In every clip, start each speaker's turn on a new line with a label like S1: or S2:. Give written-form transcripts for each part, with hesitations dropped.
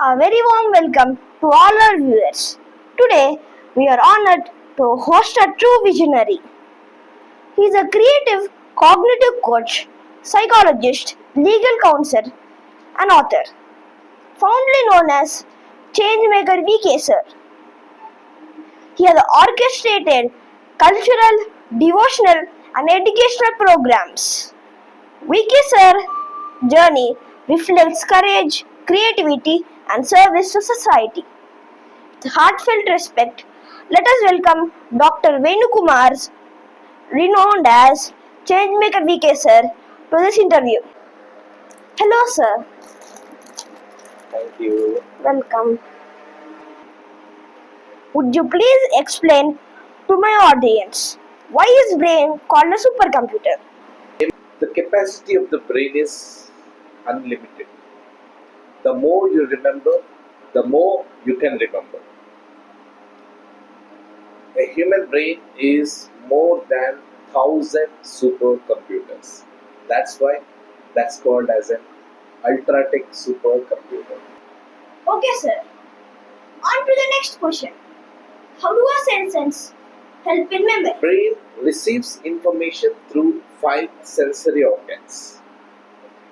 S1: A very warm welcome to all our viewers. Today, we are honored to host a true visionary. He is a creative cognitive coach, psychologist, legal counsel, and author, fondly known as Changemaker VK Sir. He has orchestrated cultural, devotional, and educational programs. VK Sir journey reflects courage, creativity, and service to society. With heartfelt respect, let us welcome Dr. Venukumar's renowned as Changemaker VK Sir to this interview. Hello sir.
S2: Thank you.
S1: Welcome. Would you please explain to my audience why is brain called a supercomputer?
S2: The capacity of the brain is unlimited. The more you remember, the more you can remember. A human brain is more than 1,000 supercomputers. That's why that's called as an ultra-tech supercomputer.
S1: Okay sir. On to the next question. How do our senses help in memory?
S2: Brain receives information through 5 sensory organs.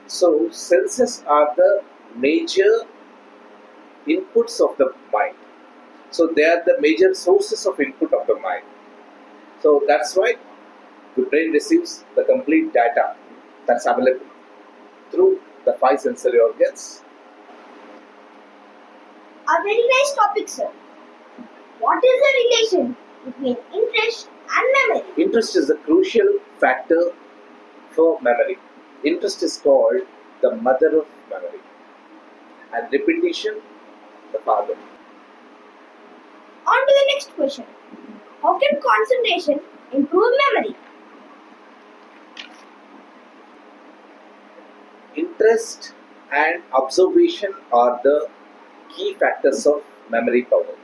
S2: So senses are the major inputs of the mind. So they are the major sources of input of the mind. So that's why the brain receives the complete data that's available through the 5 sensory organs.
S1: A very nice topic, sir. What is the relation between interest and memory?
S2: Interest is a crucial factor for memory. Interest is called the mother of memory, and repetition the father.
S1: On to the next question. How can concentration improve memory?
S2: Interest and observation are the key factors of memory power.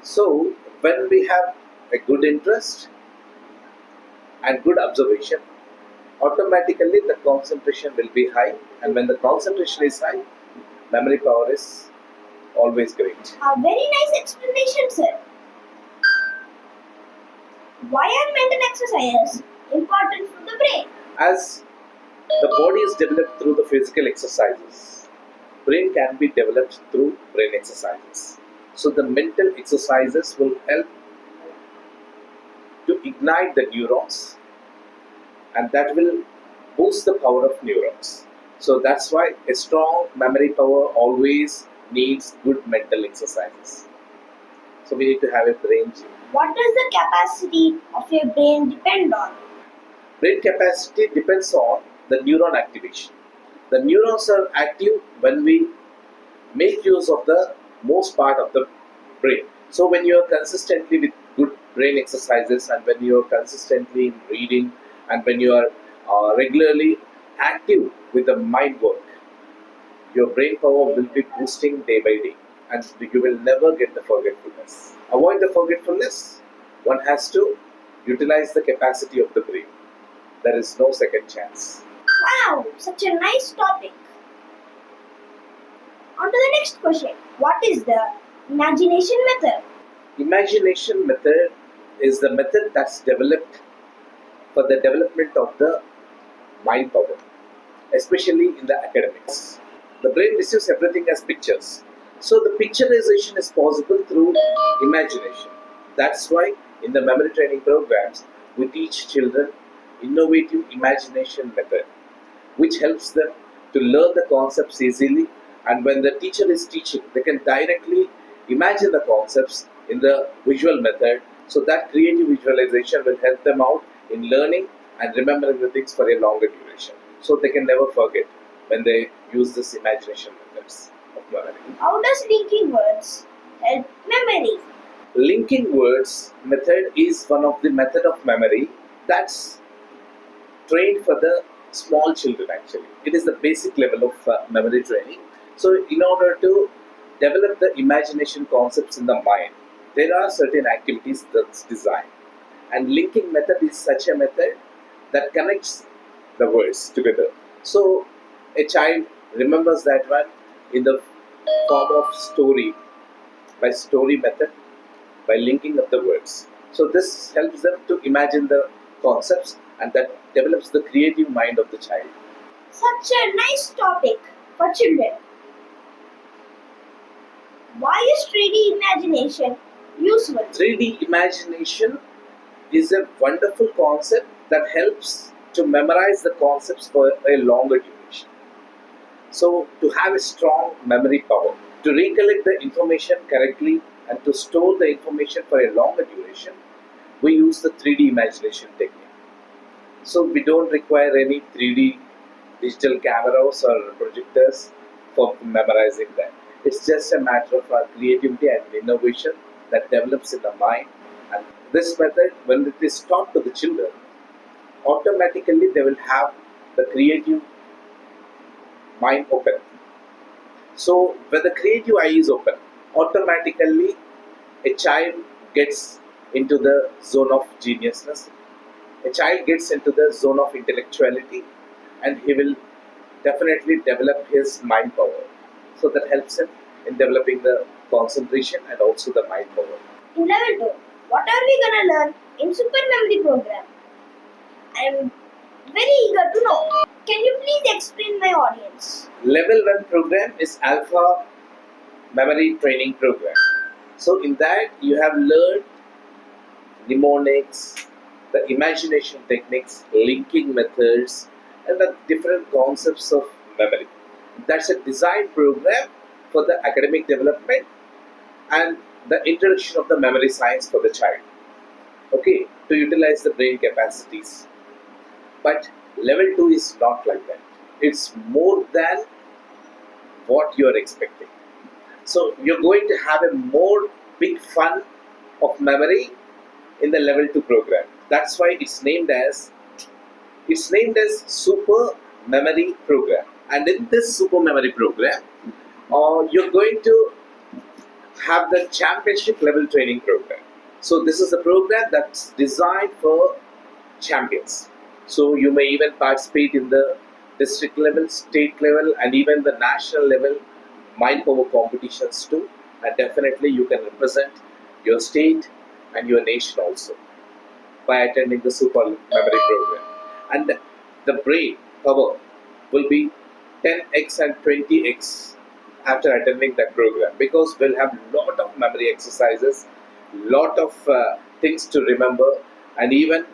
S2: So, when we have a good interest and good observation, automatically the concentration will be high, and when the concentration is high, memory power is always great.
S1: A very nice explanation, sir. Why are mental exercises important for the brain?
S2: As the body is developed through the physical exercises, brain can be developed through brain exercises. So the mental exercises will help to ignite the neurons, and that will boost the power of neurons. So that's why a strong memory power always needs good mental exercises. So we need to have a brain gym.
S1: What does the capacity of your brain depend on?
S2: Brain capacity depends on the neuron activation. The neurons are active when we make use of the most part of the brain. So when you are consistently with good brain exercises, and when you are consistently in reading, and when you are regularly active with the mind work, your brain power will be boosting day by day, and you will never get the forgetfulness. Avoid the forgetfulness. One has to utilize the capacity of the brain. There is no second chance.
S1: Wow, such a nice topic. On to the next question. What is the imagination method?
S2: Imagination method is the method that's developed for the development of the mind power, especially in the academics. The brain receives everything as pictures. So the picturization is possible through imagination. That's why in the memory training programs, we teach children innovative imagination method, which helps them to learn the concepts easily, and when the teacher is teaching, they can directly imagine the concepts in the visual method. So that creative visualization will help them out in learning and remembering the things for a longer duration. So they can never forget when they use this imagination methods of learning.
S1: How does linking words help memory?
S2: Linking words method is one of the method of memory that's trained for the small children. Actually, it is the basic level of memory training. So in order to develop the imagination concepts in the mind, there are certain activities that's designed, and linking method is such a method that connects the words together. So a child remembers that one in the form of story, by story method, by linking up the words. So this helps them to imagine the concepts, and that develops the creative mind of the child.
S1: Such a nice topic for children. Why is 3D imagination useful?
S2: 3D imagination is a wonderful concept that helps to memorize the concepts for a longer duration. So, to have a strong memory power, to recollect the information correctly and to store the information for a longer duration, we use the 3D imagination technique. So, we don't require any 3D digital cameras or projectors for memorizing that. It's just a matter of our creativity and innovation that develops in the mind. And this method, when it is taught to the children, automatically they will have the creative mind open. So when the creative eye is open, automatically a child gets into the zone of geniusness. A child gets into the zone of intellectuality, and he will definitely develop his mind power. So that helps him in developing the concentration and also the mind power.
S1: In level 2, what are we gonna learn in super memory program? I am very eager to know. Can you please explain my audience?
S2: Level 1 program is Alpha Memory Training Program. So in that you have learned mnemonics, the imagination techniques, linking methods, and the different concepts of memory. That's a design program for the academic development and the introduction of the memory science for the child. Okay, to utilize the brain capacities. But level 2 is not like that. It's more than what you are expecting. So you're going to have a more big fun of memory in the level 2 program. That's why it's named as Super Memory Program. And in this Super Memory Program, you're going to have the championship level training program. So this is a program that's designed for champions. So you may even participate in the district level, state level, and even the national level mind power competitions too. And definitely you can represent your state and your nation also by attending the super memory program. And the brain power will be 10x and 20x after attending that program, because we'll have lot of memory exercises, lot of things to remember, and even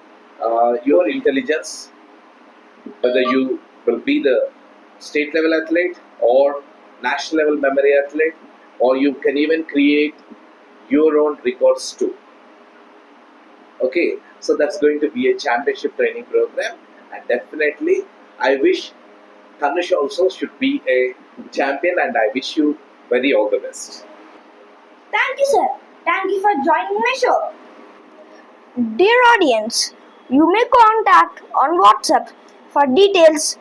S2: your intelligence, whether you will be the state level athlete or national level memory athlete, or you can even create your own records too. Okay, so that's going to be a championship training program, and definitely I wish Thanush also should be a champion, and I wish you very all the best.
S1: Thank you, sir. Thank you for joining my show. Dear audience, you may contact on WhatsApp for details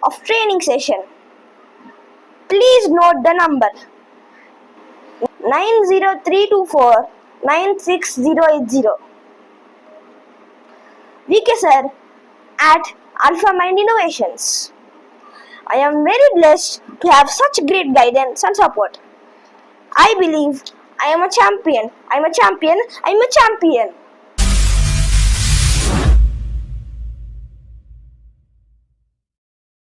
S1: of training session. Please note the number 90324 96080. VK sir at Alpha Mind Innovations. I am very blessed to have such great guidance and support. I believe I am a champion. I'm a champion. I'm a champion.